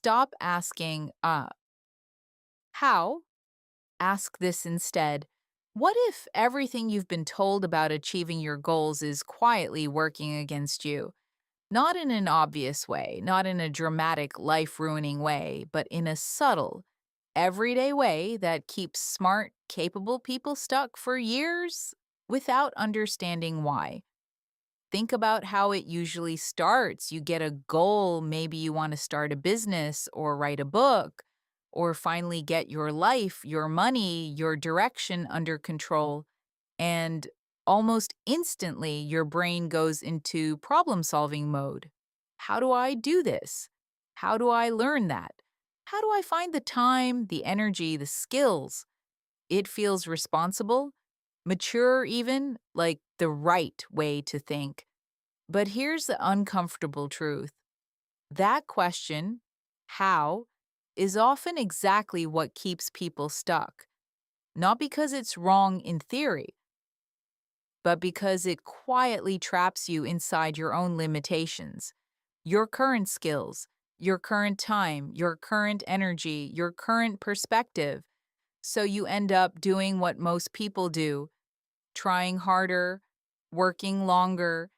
Stop asking, how? Ask this instead. What if everything you've been told about achieving your goals is quietly working against you? Not in an obvious way, not in a dramatic, life ruining way, but in a subtle, everyday way that keeps smart, capable people stuck for years without understanding why. Think about how it usually starts. You get a goal, maybe you want to start a business or write a book or finally get your life, your money, your direction under control. And almost instantly, your brain goes into problem solving mode. How do I do this? How do I learn that? How do I find the time, the energy, the skills? It feels responsible, mature, even like the right way to think. But here's the uncomfortable truth. That question, how, is often exactly what keeps people stuck. Not because it's wrong in theory, but because it quietly traps you inside your own limitations, your current skills, your current time, your current energy, your current perspective. So you end up doing what most people do, trying harder, working longer,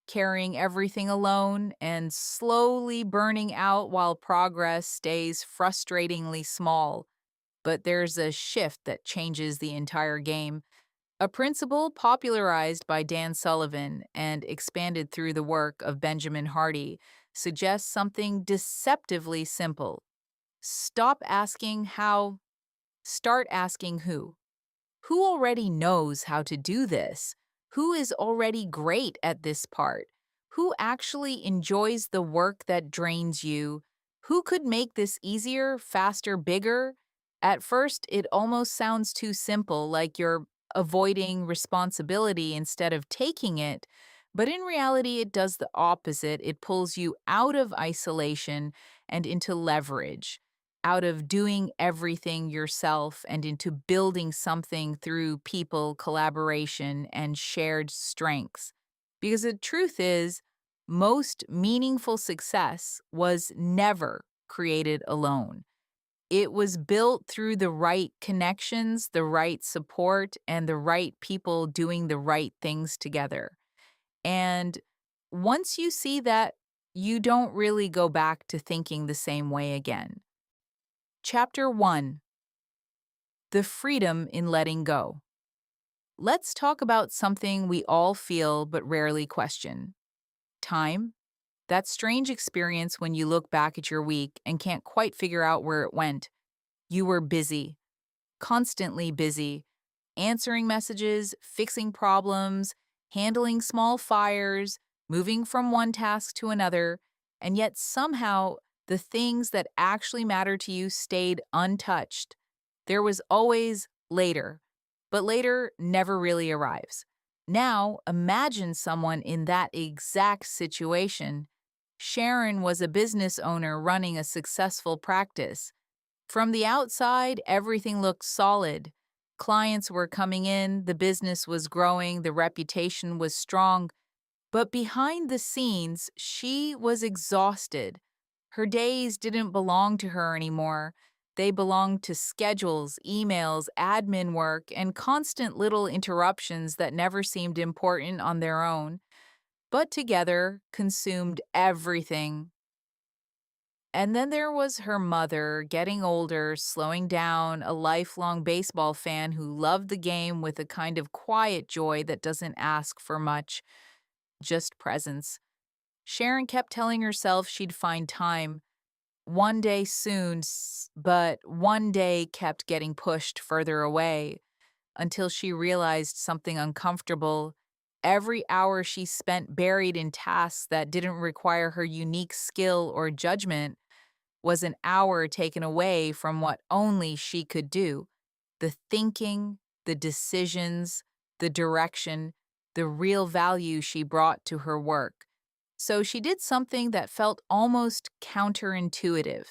carrying everything alone, and slowly burning out while progress stays frustratingly small. But there's a shift that changes the entire game. A principle popularized by Dan Sullivan and expanded through the work of Benjamin Hardy suggests something deceptively simple. Stop asking how, start asking who. Who already knows how to do this? Who is already great at this part? Who actually enjoys the work that drains you? Who could make this easier, faster, bigger? At first, it almost sounds too simple, like you're avoiding responsibility instead of taking it. But in reality, it does the opposite. It pulls you out of isolation and into leverage, out of doing everything yourself and into building something through people, collaboration, and shared strengths. Because the truth is, most meaningful success was never created alone. It was built through the right connections, the right support, and the right people doing the right things together. And once you see that, you don't really go back to thinking the same way again. Chapter 1: The Freedom in Letting Go. Let's talk about something we all feel but rarely question: time. That strange experience when you look back at your week and can't quite figure out where it went. You were busy, constantly busy, answering messages, fixing problems, handling small fires, moving from one task to another, and yet somehow the things that actually matter to you stayed untouched. There was always later, but later never really arrives. Now, imagine someone in that exact situation. Sharon was a business owner running a successful practice. From the outside, everything looked solid. Clients were coming in, the business was growing, the reputation was strong. But behind the scenes, she was exhausted. Her days didn't belong to her anymore. They belonged to schedules, emails, admin work, and constant little interruptions that never seemed important on their own, but together consumed everything. And then there was her mother, getting older, slowing down, a lifelong baseball fan who loved the game with a kind of quiet joy that doesn't ask for much, just presence. Sharon kept telling herself she'd find time one day soon, but one day kept getting pushed further away until she realized something uncomfortable. Every hour she spent buried in tasks that didn't require her unique skill or judgment was an hour taken away from what only she could do: the thinking, the decisions, the direction, the real value she brought to her work. So she did something that felt almost counterintuitive.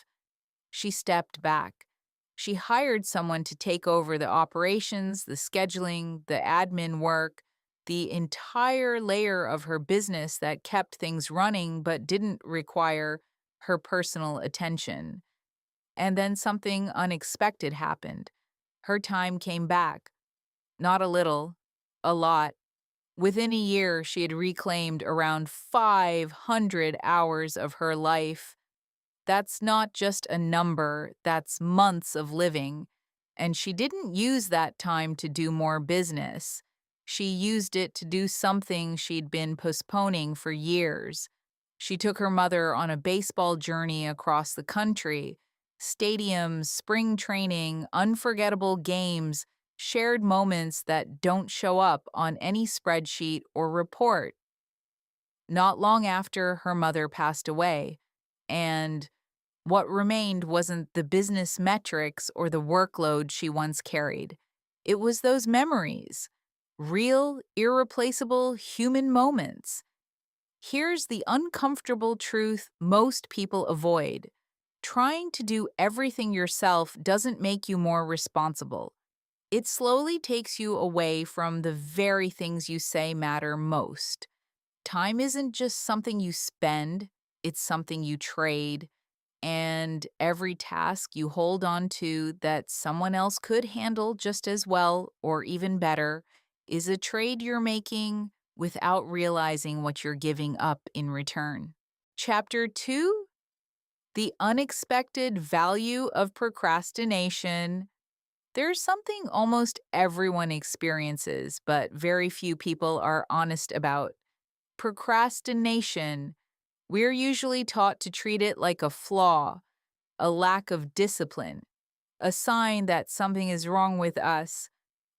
She stepped back. She hired someone to take over the operations, the scheduling, the admin work, the entire layer of her business that kept things running but didn't require her personal attention. And then something unexpected happened. Her time came back. Not a little, a lot. Within a year, she had reclaimed around 500 hours of her life. That's not just a number, that's months of living. And she didn't use that time to do more business. She used it to do something she'd been postponing for years. She took her mother on a baseball journey across the country. Stadiums, spring training, unforgettable games, shared moments that don't show up on any spreadsheet or report. Not long after her mother passed away, and what remained wasn't the business metrics or the workload she once carried. It was those memories, real, irreplaceable human moments. Here's the uncomfortable truth most people avoid. Trying to do everything yourself doesn't make you more responsible. It slowly takes you away from the very things you say matter most. Time isn't just something you spend, it's something you trade. And every task you hold on to that someone else could handle just as well or even better is a trade you're making without realizing what you're giving up in return. Chapter 2: The Unexpected Value of Procrastination. There's something almost everyone experiences, but very few people are honest about: procrastination. We're usually taught to treat it like a flaw, a lack of discipline, a sign that something is wrong with us.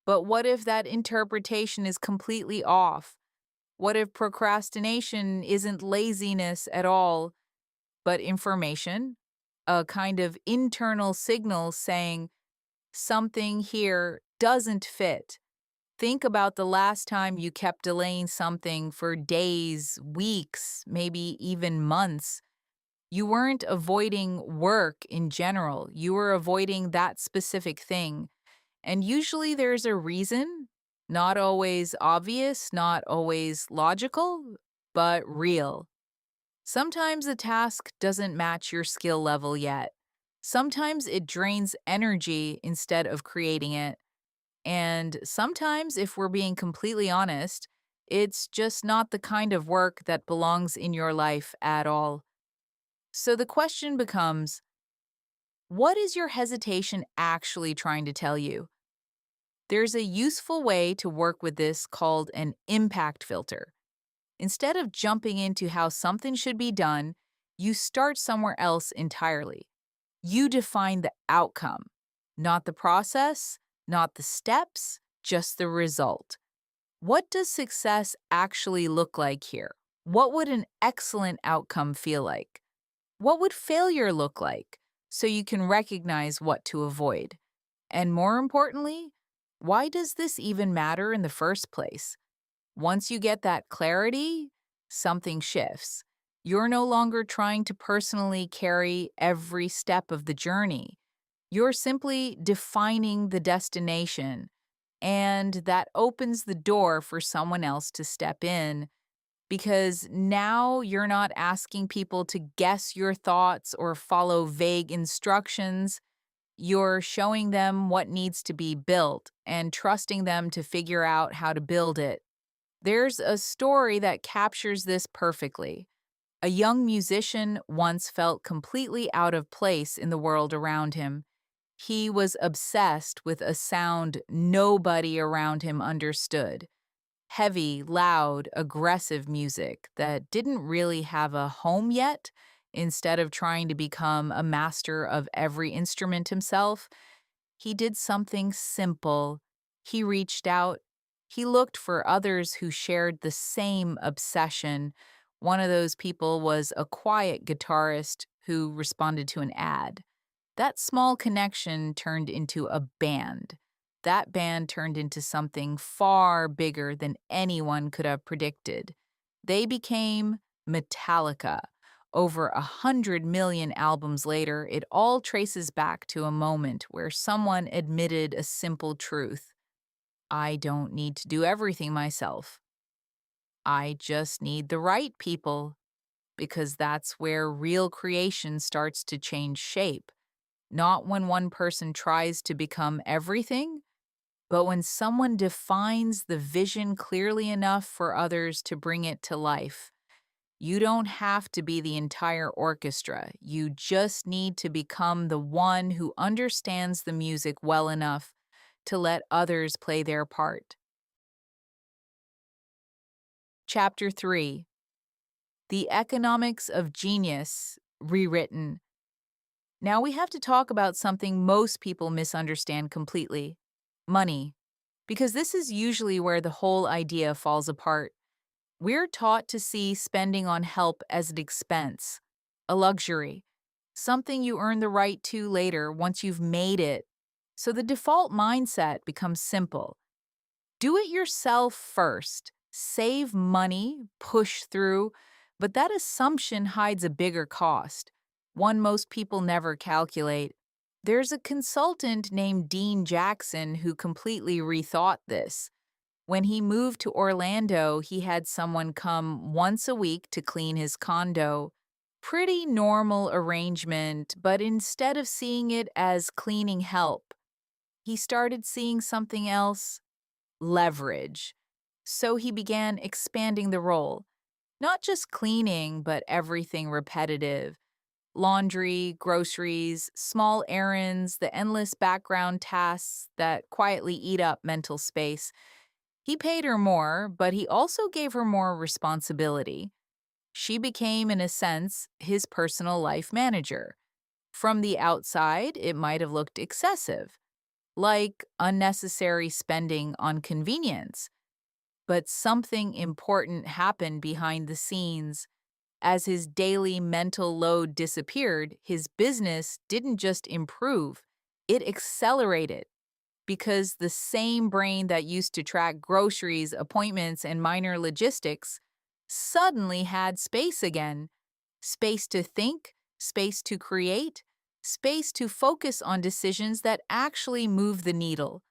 But what if that interpretation is completely off? What if procrastination isn't laziness at all, but information? A kind of internal signal saying something here doesn't fit. Think about the last time you kept delaying something for days, weeks, maybe even months. You weren't avoiding work in general, you were avoiding that specific thing. And usually there's a reason, not always obvious, not always logical, but real. Sometimes the task doesn't match your skill level yet. Sometimes it drains energy instead of creating it. And sometimes, if we're being completely honest, it's just not the kind of work that belongs in your life at all. So the question becomes, what is your hesitation actually trying to tell you? There's a useful way to work with this called an impact filter. Instead of jumping into how something should be done, you start somewhere else entirely. You define the outcome, not the process, not the steps, just the result. What does success actually look like here? What would an excellent outcome feel like? What would failure look like? So you can recognize what to avoid. And more importantly, why does this even matter in the first place? Once you get that clarity, something shifts. You're no longer trying to personally carry every step of the journey. You're simply defining the destination, and that opens the door for someone else to step in, because now you're not asking people to guess your thoughts or follow vague instructions. You're showing them what needs to be built and trusting them to figure out how to build it. There's a story that captures this perfectly. A young musician once felt completely out of place in the world around him. He was obsessed with a sound nobody around him understood: heavy, loud, aggressive music that didn't really have a home yet. Instead of trying to become a master of every instrument himself, he did something simple. He reached out. He looked for others who shared the same obsession. One of those people was a quiet guitarist who responded to an ad. That small connection turned into a band. That band turned into something far bigger than anyone could have predicted. They became Metallica. Over 100 million albums later, it all traces back to a moment where someone admitted a simple truth: I don't need to do everything myself. I just need the right people. because that's where real creation starts to change shape. Not when one person tries to become everything, but when someone defines the vision clearly enough for others to bring it to life. You don't have to be the entire orchestra. You just need to become the one who understands the music well enough to let others play their part. Chapter 3: The Economics of Genius Rewritten. Now we have to talk about something most people misunderstand completely: money. Because this is usually where the whole idea falls apart. We're taught to see spending on help as an expense, a luxury, something you earn the right to later once you've made it. So the default mindset becomes simple: do it yourself first, save money, push through. But that assumption hides a bigger cost, one most people never calculate. There's a consultant named Dean Jackson who completely rethought this. When he moved to Orlando, he had someone come once a week to clean his condo. Pretty normal arrangement, but instead of seeing it as cleaning help, he started seeing something else: leverage. So he began expanding the role. Not just cleaning, but everything repetitive: laundry, groceries, small errands, the endless background tasks that quietly eat up mental space. He paid her more, but he also gave her more responsibility. She became, in a sense, his personal life manager. From the outside, it might have looked excessive, like unnecessary spending on convenience. But something important happened behind the scenes. As his daily mental load disappeared, his business didn't just improve, it accelerated, because the same brain that used to track groceries, appointments, and minor logistics suddenly had space again: space to think, space to create, space to focus on decisions that actually move the needle.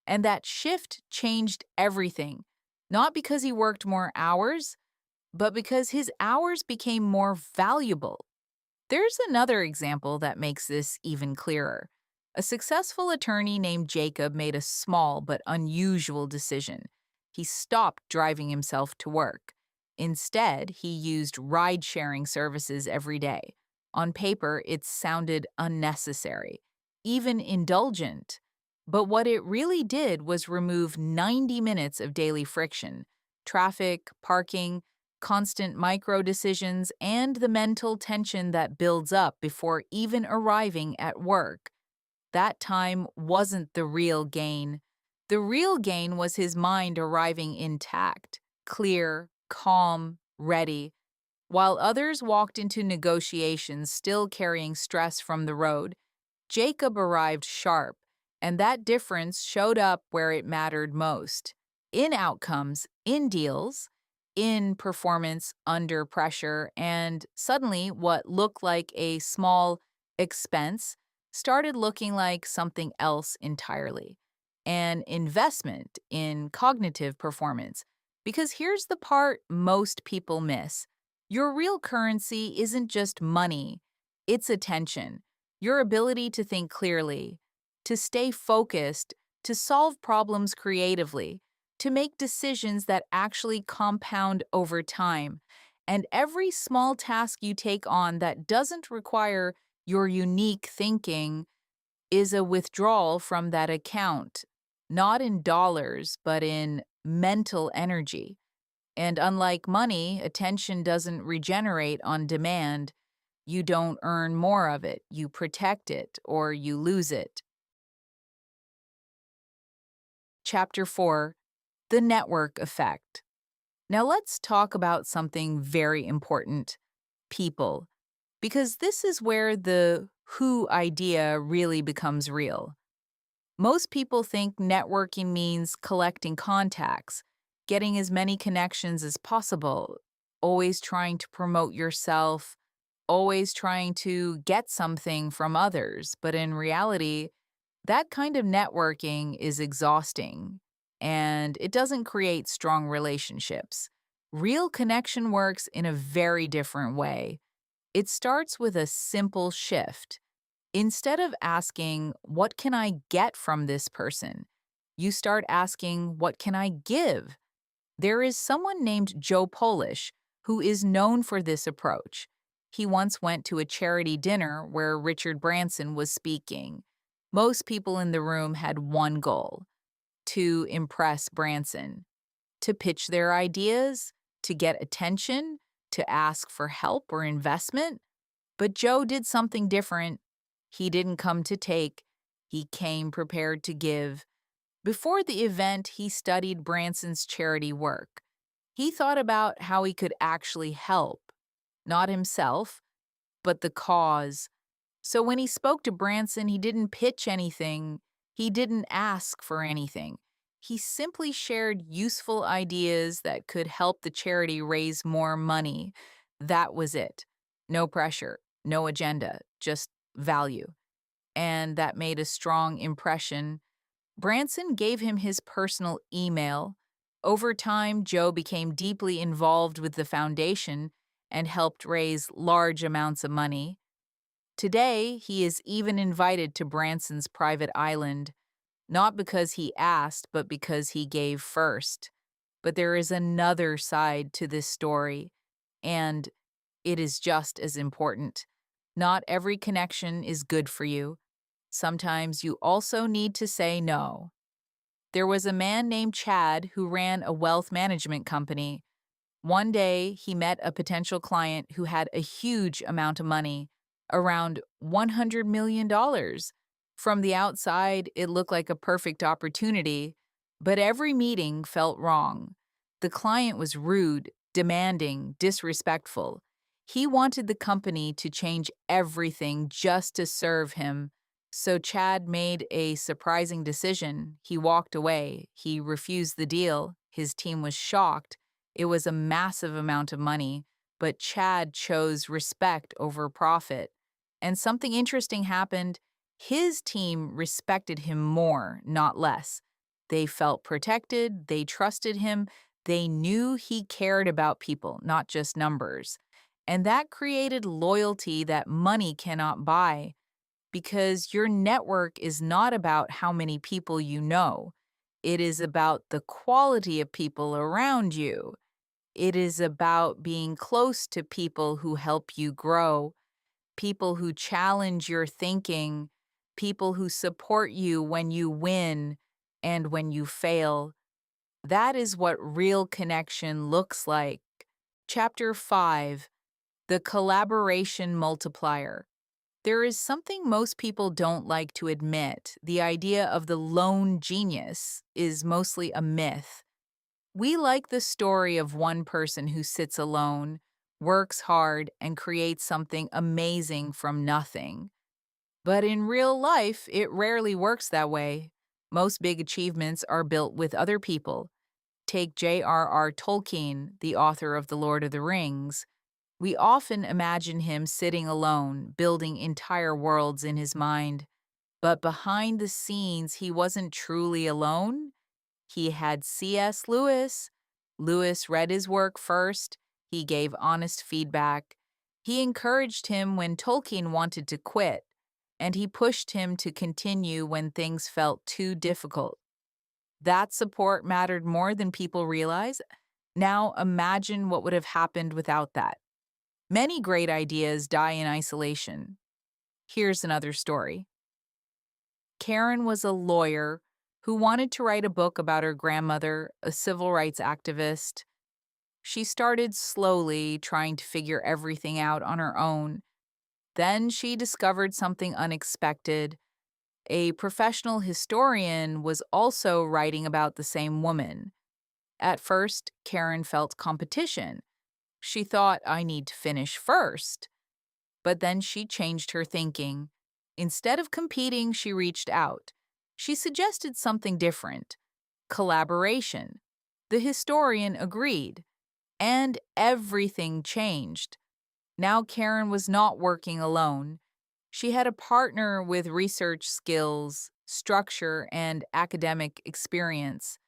And that shift changed everything, not because he worked more hours, but because his hours became more valuable. There's another example that makes this even clearer. A successful attorney named Jacob made a small but unusual decision. He stopped driving himself to work. Instead, he used ride sharing services every day. On paper, it sounded unnecessary, even indulgent. But what it really did was remove 90 minutes of daily friction: traffic, parking, constant micro decisions, and the mental tension that builds up before even arriving at work. That time wasn't the real gain. The real gain was his mind arriving intact, clear, calm, ready. While others walked into negotiations still carrying stress from the road, Jacob arrived sharp, and that difference showed up where it mattered most: in outcomes, in deals, in performance under pressure. And suddenly, what looked like a small expense started looking like something else entirely: an investment in cognitive performance. Because here's the part most people miss: your real currency isn't just money, it's attention, your ability to think clearly, to stay focused, to solve problems creatively, to make decisions that actually compound over time. And every small task you take on that doesn't require your unique thinking is a withdrawal from that account, not in dollars, but in mental energy. And unlike money, attention doesn't regenerate on demand. You don't earn more of it, you protect it, or you lose it. Chapter 4: The Network Effect. Now let's talk about something very important: people. Because this is where the who idea really becomes real. Most people think networking means collecting contacts, getting as many connections as possible, always trying to promote yourself, always trying to get something from others. But in reality, that kind of networking is exhausting, and it doesn't create strong relationships. Real connection works in a very different way. It starts with a simple shift. Instead of asking, "What can I get from this person?" you start asking, "What can I give?" There is someone named Joe Polish who is known for this approach. He once went to a charity dinner where Richard Branson was speaking. Most people in the room had one goal: to impress Branson, to pitch their ideas, to get attention, to ask for help or investment. But Joe did something different. He didn't come to take, he came prepared to give. Before the event, he studied Branson's charity work. He thought about how he could actually help, not himself, but the cause. So when he spoke to Branson, he didn't pitch anything, he didn't ask for anything. He simply shared useful ideas that could help the charity raise more money. That was it. No pressure, no agenda, just value. And that made a strong impression. Branson gave him his personal email. Over time, Joe became deeply involved with the foundation and helped raise large amounts of money. Today, he is even invited to Branson's private island, not because he asked, but because he gave first. But there is another side to this story, and it is just as important. Not every connection is good for you. Sometimes you also need to say no. There was a man named Chad who ran a wealth management company. One day, he met a potential client who had a huge amount of money, around $100 million. From the outside, it looked like a perfect opportunity, but every meeting felt wrong. The client was rude, demanding, disrespectful. He wanted the company to change everything just to serve him. So Chad made a surprising decision. He walked away. He refused the deal. His team was shocked. It was a massive amount of money, but Chad chose respect over profit. And something interesting happened. His team respected him more, not less. They felt protected, they trusted him, they knew he cared about people, not just numbers. And that created loyalty that money cannot buy, because your network is not about how many people you know. It is about the quality of people around you. It is about being close to people who help you grow, people who challenge your thinking, people who support you when you win and when you fail. That is what real connection looks like. Chapter 5: The Collaboration Multiplier. There is something most people don't like to admit. The idea of the lone genius is mostly a myth. We like the story of one person who sits alone, works hard, and creates something amazing from nothing. But in real life, it rarely works that way. Most big achievements are built with other people. Take J.R.R. Tolkien, the author of The Lord of the Rings. We often imagine him sitting alone, building entire worlds in his mind. But behind the scenes, he wasn't truly alone. He had C.S. Lewis. Lewis read his work first. He gave honest feedback. He encouraged him when Tolkien wanted to quit, and he pushed him to continue when things felt too difficult. That support mattered more than people realize. Now imagine what would have happened without that. Many great ideas die in isolation. Here's another story. Karen was a lawyer who wanted to write a book about her grandmother, a civil rights activist. She started slowly, trying to figure everything out on her own. Then she discovered something unexpected. A professional historian was also writing about the same woman. At first, Karen felt competition. She thought, "I need to finish first." But then she changed her thinking. Instead of competing, she reached out. She suggested something different: collaboration. The historian agreed, and everything changed. Now Karen was not working alone. She had a partner with research skills, structure, and academic experience.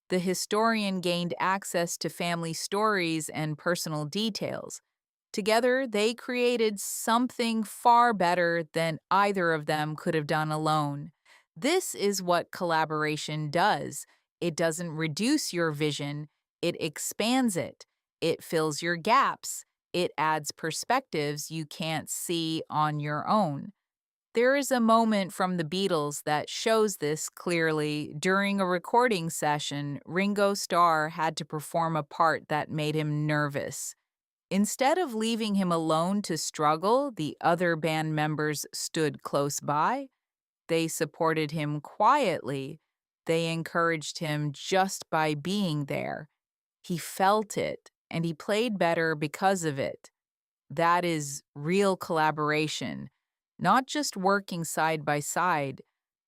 The historian gained access to family stories and personal details. Together, they created something far better than either of them could have done alone. This is what collaboration does. It doesn't reduce your vision, it expands it. It fills your gaps. It adds perspectives you can't see on your own. There is a moment from the Beatles that shows this clearly. During a recording session, Ringo Starr had to perform a part that made him nervous. Instead of leaving him alone to struggle, the other band members stood close by. They supported him quietly. They encouraged him just by being there. He felt it, and he played better because of it. That is real collaboration, not just working side by side,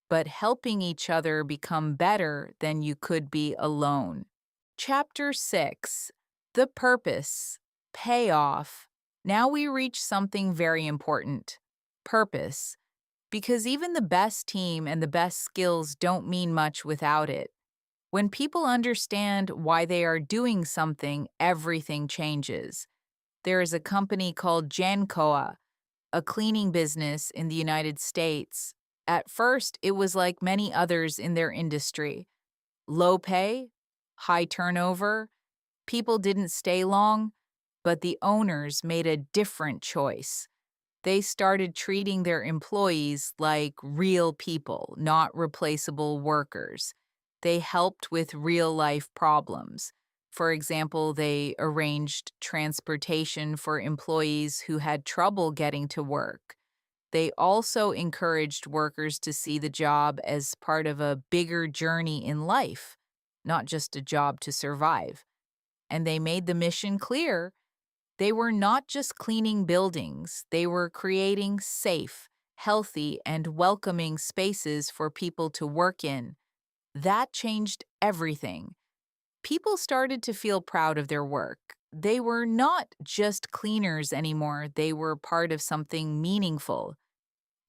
but helping each other become better than you could be alone. Chapter 6: The Purpose, Payoff. Now we reach something very important: purpose. Because even the best team and the best skills don't mean much without it. When people understand why they are doing something, everything changes. There is a company called Jancoa, a cleaning business in the United States. At first, it was like many others in their industry: low pay, high turnover, people didn't stay long, but the owners made a different choice. They started treating their employees like real people, not replaceable workers. They helped with real life problems. For example, they arranged transportation for employees who had trouble getting to work. They also encouraged workers to see the job as part of a bigger journey in life, not just a job to survive. And they made the mission clear: they were not just cleaning buildings, they were creating safe, healthy, and welcoming spaces for people to work in. That changed everything. People started to feel proud of their work. They were not just cleaners anymore, they were part of something meaningful.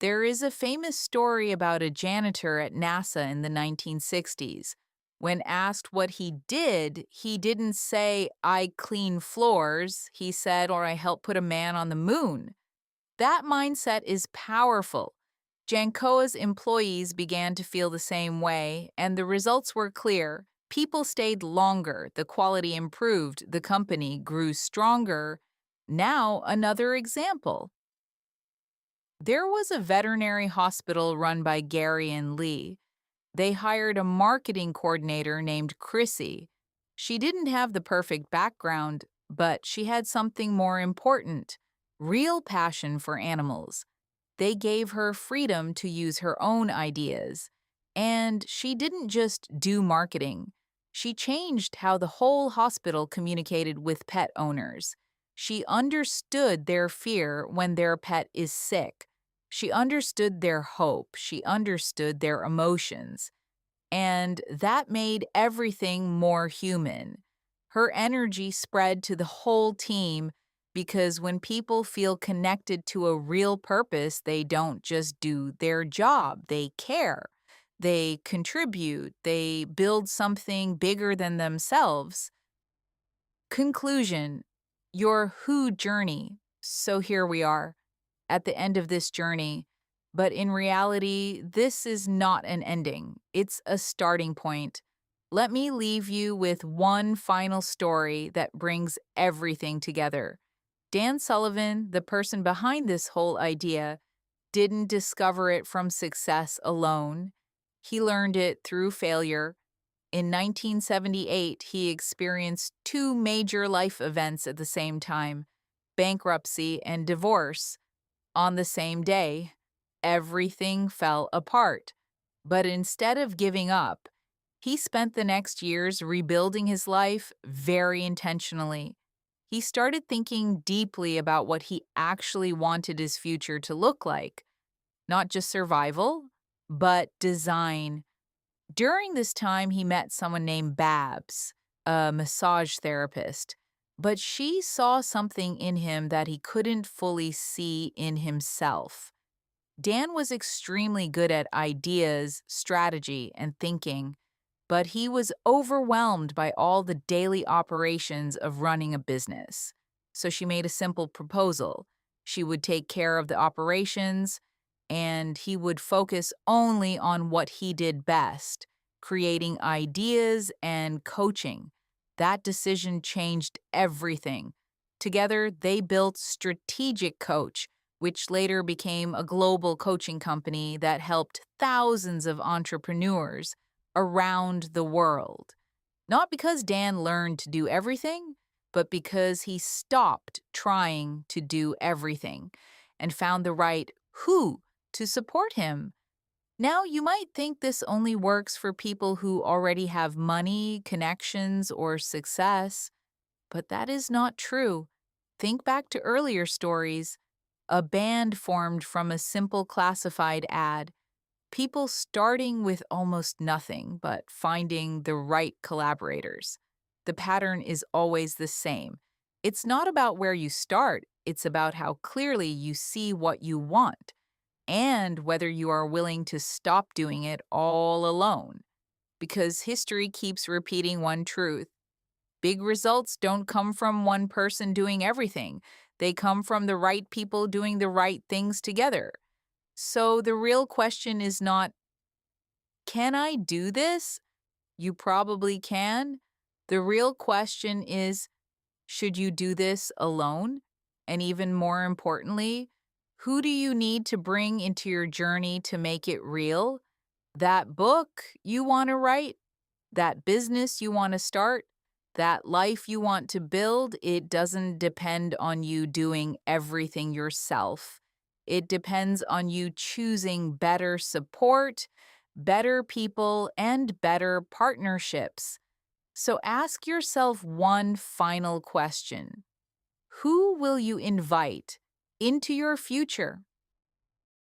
There is a famous story about a janitor at NASA in the 1960s. When asked what he didn't say, "I clean floors." He said, "Or I help put a man on the moon." That mindset is powerful. Jancoa's employees began to feel the same way, and the results were clear. People stayed longer, the quality improved, the company grew stronger. Now, another example. There was a veterinary hospital run by Gary and Lee. They hired a marketing coordinator named Chrissy. She didn't have the perfect background, but she had something more important: real passion for animals. They gave her freedom to use her own ideas. And she didn't just do marketing. She changed how the whole hospital communicated with pet owners. She understood their fear when their pet is sick. She understood their hope. She understood their emotions. And that made everything more human. Her energy spread to the whole team because when people feel connected to a real purpose, they don't just do their job, they care. They contribute, they build something bigger than themselves. Conclusion: your who journey. So here we are at the end of this journey. But in reality, this is not an ending, it's a starting point. Let me leave you with one final story that brings everything together. Dan Sullivan, the person behind this whole idea, didn't discover it from success alone. He learned it through failure. In 1978, he experienced two major life events at the same time: bankruptcy and divorce. On the same day, everything fell apart. But instead of giving up, he spent the next years rebuilding his life very intentionally. He started thinking deeply about what he actually wanted his future to look like: not just survival, but design. During this time, he met someone named Babs, a massage therapist, but she saw something in him that he couldn't fully see in himself. Dan was extremely good at ideas, strategy, and thinking, but he was overwhelmed by all the daily operations of running a business. So she made a simple proposal. She would take care of the operations, and he would focus only on what he did best, creating ideas and coaching. That decision changed everything. Together, they built Strategic Coach, which later became a global coaching company that helped thousands of entrepreneurs around the world. Not because Dan learned to do everything, but because he stopped trying to do everything and found the right who to support him. Now, you might think this only works for people who already have money, connections, or success, but that is not true. Think back to earlier stories. A band formed from a simple classified ad. People starting with almost nothing, but finding the right collaborators. The pattern is always the same. It's not about where you start, it's about how clearly you see what you want and whether you are willing to stop doing it all alone. Because history keeps repeating one truth: big results don't come from one person doing everything, they come from the right people doing the right things together. So the real question is not, can I do this? You probably can. The real question is, should you do this alone? And even more importantly, who do you need to bring into your journey to make it real? That book you want to write, that business you want to start, that life you want to build, it doesn't depend on you doing everything yourself. It depends on you choosing better support, better people, and better partnerships. So ask yourself one final question: who will you invite into your future?